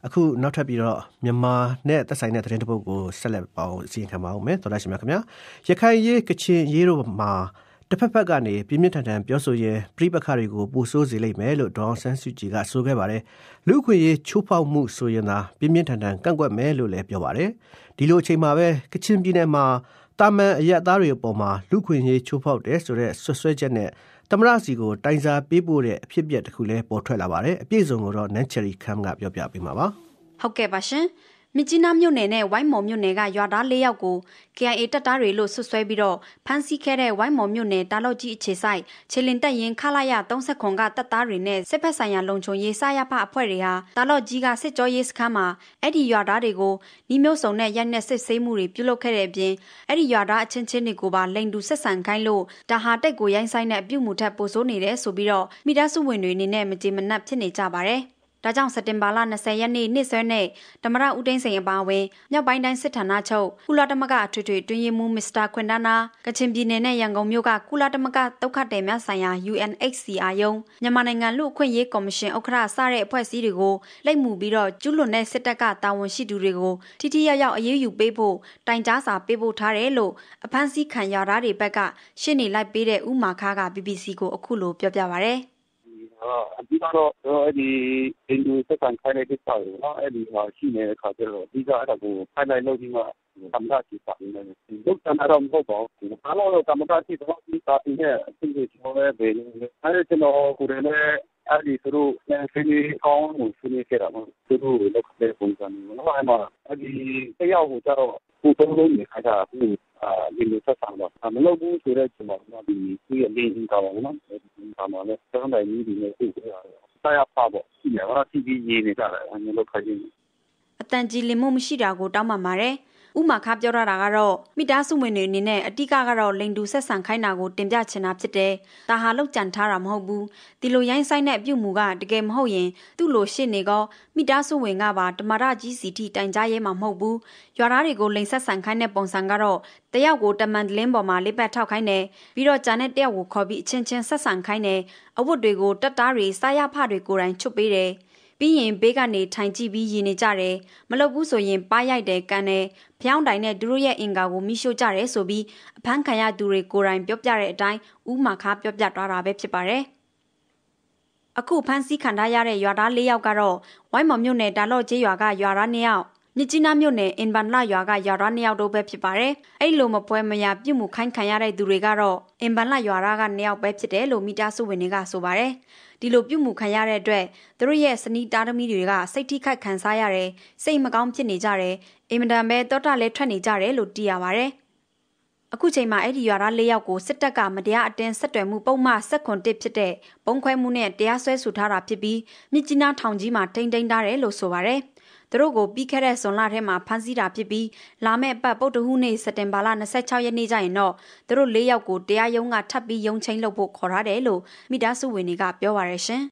အခုနောက်ထပ်ပြီးတော့မြန်မာနဲ့သက်ဆိုင်တဲ့သတင်းတစ်ပုဒ်ကိုဆက်လက်ပေါင်းအစီရင်ခံပါအောင်မယ်တော်လားရှင်များခင်ဗျာရခိုင်ရေးကချင်ရေးတို့မှာတစ်ဖက်ဖက်ကနေပြင်းပြင်းထန်ထန်ပြောဆိုရင်ပြိပခါတွေကိုပူဆိုးစေလိမ့်မယ်လို့ဒေါအောင်ဆန်းစုကြည်ကဆိုခဲ့ပါတယ်လူခွေရေးချိုးဖောက်မှုဆိုရင်သာပြင်းပြင်းထန်ထန်ကန့်ကွက်မယ်လို့လည်းပြောပါတယ်ဒီလိုအချိန်မှာပဲကချင်ပြည်နယ်မှာတာမန်အရက်သားတွေအပေါ်မှာလူခွေရေးချိုးဖောက်တယ်ဆိုတဲ့ဆွဆွဲချက်နဲ့သမရစီကိုတိုင်စာပေးပို့တဲ့အဖြစ်အပျက်တစ်ခုလည်းပေါ်ထွက်လာပါတယ်အပြည့်စုံကိုတော့နန်းချယ်ရီခမ်ကပြောပြပေးမှာပါဟုတ်ကဲ့ပါရှင်မြစ်ကြီးနားမြို့နယ်နဲ့ဝိုင်းမော်မြို့နယ်ကရွာသား၄ယောက်ကို KIA တပ်သားတွေလို့ဆွဆွဲပြီးတော့ဖမ်းဆီးခဲ့တဲ့ဝိုင်းမော်မြို့နယ်တာလော့ကြီးအခြေဆိုင်ခြေလင်တက်ရင်ခလာရ30ခွန်ကတပ်သားတွေနဲ့စစ်ဖက်ဆိုင်ရာလုံခြုံရေးစရဖအဖွဲ့တွေဟာတာလော့ကြီးကစစ်ကြောရေးစခန်းမှာအဲ့ဒီရွာသားတွေကိုနှီးမျိုးစုံနဲ့ရိုက်နှက်စစ်ဆေးမှုတွေပြုလုပ်ခဲ့တဲ့အပြင်အဲ့ဒီရွာသားအချင်းချင်းတွေကိုပါလိန်တူဆက်ဆံခိုင်းလို့ဒါဟာတိတ်ကိုရိုင်းဆိုင်တဲ့အပြုတ်မှုထက်ပိုဆိုးနေတယ်ဆိုပြီးတော့မိသားစုဝင်တွေအနေနဲ့မကြေမနက်ဖြစ်နေကြပါတယ်ဒါကြောင့်စက်တင်ဘာလ20ရက်နေ့နေ့စွဲနဲ့ဓမ္မရဦးသိန်းစိန်အပါအဝင်မြောက်ပိုင်းတိုင်းစစ်ဌာနချုပ်ကုလသမဂ္ဂအထွေထွေတွင်ရေးမှူးမစ္စတာခွင်ဒါနာကချင်ပြည်နယ်နဲ့ရန်ကုန်မြို့ကကုလသမဂ္ဂဒုက္ခသည်များဆိုင်ရာ UNHCR ယုံမြန်မာနိုင်ငံလူ့အခွင့်အရေးကော်မရှင်ဥက္ကဋ္ဌစတဲ့အဖွဲ့အစည်းတွေကိုလိုက်မှုပြီးတော့ကျူးလွန်တဲ့စစ်တပ်ကတာဝန်ရှိသူတွေကိုထိထိရောက်ရောက်အရေးယူပေးဖို့တိုင်ကြားစာပေးပို့ထားတယ်လို့အဖမ်းဆီးခံရတာတွေဘက်ကရှင်းနေလိုက်ပေးတဲ့ဦးမာခါက BBC ကိုအခုလိုပြောပြပါရယ်အဓိကတော့အဲ့ဒီအင်ဒူစကန်ခိုင်းတဲ့ကိစ္စတွေနော်အဲ့ဒီဟာရှိနေတဲ့ခါကျတော့အဓိကအဲ့ဒါကိုဖိုင်လိုက်လုပ်ပြီးမှသမ္မတကြီးပါနေတယ်လုတ်တန်တော့မဟုတ်ပါဘူးဘာလို့လဲသမ္မတကြီးတော့ဒီပါတီနဲ့အသိတွေကျော်လဲပဲအဲ့ကျွန်တော်ကိုယ်နဲ့အဲ့ဒီသူတို့ဆင်းရေးကောင်းမှုဆင်းရေးခဲ့တာပေါ့သူတို့လောက်တဲ့ပုံစံမျိုးနော်အဲ့မှာအဲ့ဒီတရားကိုကျတော့ကိုယ်သုံးလုံးနေခါကြဘူးဒီလိုဆက်ဆံတော့မလုပ်ဘူးဆိုတဲ့ကျွန်တော်ဒီသူ့ရဲ့လေးကြီးကောင်းနော်ဒီမှာလည်းတောင်းတိုင်းကြီးတွေတွေ့ရတယ်ဆရာဖာပေါ့ဒီမှာ TV ရေးနေကြတယ်အမျိုးလောက်ခိုင်းနေအတန်ကြီးလင်မှုမရှိတာကိုတောင်းပန်ပါတယ်ဥမာခါပြောရတာကတော့မိသားစုဝင်တွေအနေနဲ့အတိကကတော့လိန်တူဆက်ဆံခိုင်းတာကိုတင်ပြချင်တာဖြစ်တယ်။ဒါဟာလောက်ကြံထားတာမဟုတ်ဘူး။ဒီလိုရိုင်းဆိုင်တဲ့အပြုတ်မူကတကယ်မဟုတ်ရင်သူ့လိုရှစ်နေကောမိသားစုဝင်ကပါဓမ္မရကြီးစီထိတိုင်ကြားရဲမှာမဟုတ်ဘူး။ရွာသားတွေကိုလိန်ဆက်ဆံခိုင်းတဲ့ပုံစံကတော့တယောက်ကိုတမန်တလင်းပေါ်မှာလေးပတ်ထောက်ခိုင်းတယ်။ပြီးတော့ဂျာနဲ့တယောက်ကိုခေါ်ပြီးအချင်းချင်းဆက်ဆံခိုင်းတယ်။အဝတ်တွေကိုတက်သားတွေစားရဖတွေကိုယ်တိုင်ချွတ်ပေးတယ်။ပြီးရင်ဘေးကနေထိုင်ကြည့်ပြီးရည်နေကြတယ်မလုပ်ဘူးဆိုရင်ပါးရိုက်တယ်ကန်တယ်ဖျောင်းတိုင်နဲ့သူတို့ရဲ့အင်္ကာကိုမိရှို့ကြတယ်ဆိုပြီးအဖမ်းခံရသူတွေကိုယ်တိုင်ပြောပြတဲ့အတိုင်းဥမာခါပြောပြသွားတာပဲဖြစ်ပါတယ်အခုဖမ်းဆီးခံထားရတဲ့ရွာသား၄ယောက်ကတော့ဝိုင်းမော်မြို့နယ်တာလော့ကျေးရွာကရွာသား၂ယောက်မြစ်ကြီးနားမြို့နယ်အင်ဘန်လာရွာကရွာသား၂ယောက်တို့ပဲဖြစ်ပါတယ်အဲ့လိုမပွဲမရပြုတ်မှုခိုင်းခံရတဲ့သူတွေကတော့အင်ဘန်လာရွာသားက၂ယောက်ပဲဖြစ်တယ်လို့မိသားစုဝင်တွေကဆိုပါတယ်ဒီလိုပြုတ်မှုခံရတဲ့အတွက်သူတို့ရဲ့စနီးတားသမီးတွေကစိတ်ထိခိုက်ခံစားရတယ်စိတ်မကောင်းဖြစ်နေကြတယ်အင်မတန်ပဲတောတာလဲထွက်နေကြတယ်လို့သိရပါတယ်အခုချိန်မှာအဲ့ဒီရွာသား၄ယောက်ကိုစစ်တပ်ကမတရားအတင်းဆက်သွယ်မှုပုံမှန်7-1ဖြစ်တဲ့ပုံခွဲမှုနဲ့တရားစွဲဆိုထားတာဖြစ်ပြီးမြစ်ကြီးနားထောင်ကြီးမှာထိန်းသိမ်းထားတယ်လို့ဆိုပါတယ်သူတို့ကိုပြီးခဲ့တဲ့ဇွန်လထဲမှာဖမ်းဆီးတာဖြစ်ပြီးလာမယ့်ပတ်ပုတ်တဟူးနေ့စက်တင်ဘာလ26ရက်နေ့ကျရင်တော့သူတို့၄ယောက်ကိုတရားရုံးကထပ်ပြီးရုံးချင်းလုပ်ဖို့ခေါ်ထားတယ်လို့မိသားစုဝင်တွေကပြောပါရရှင်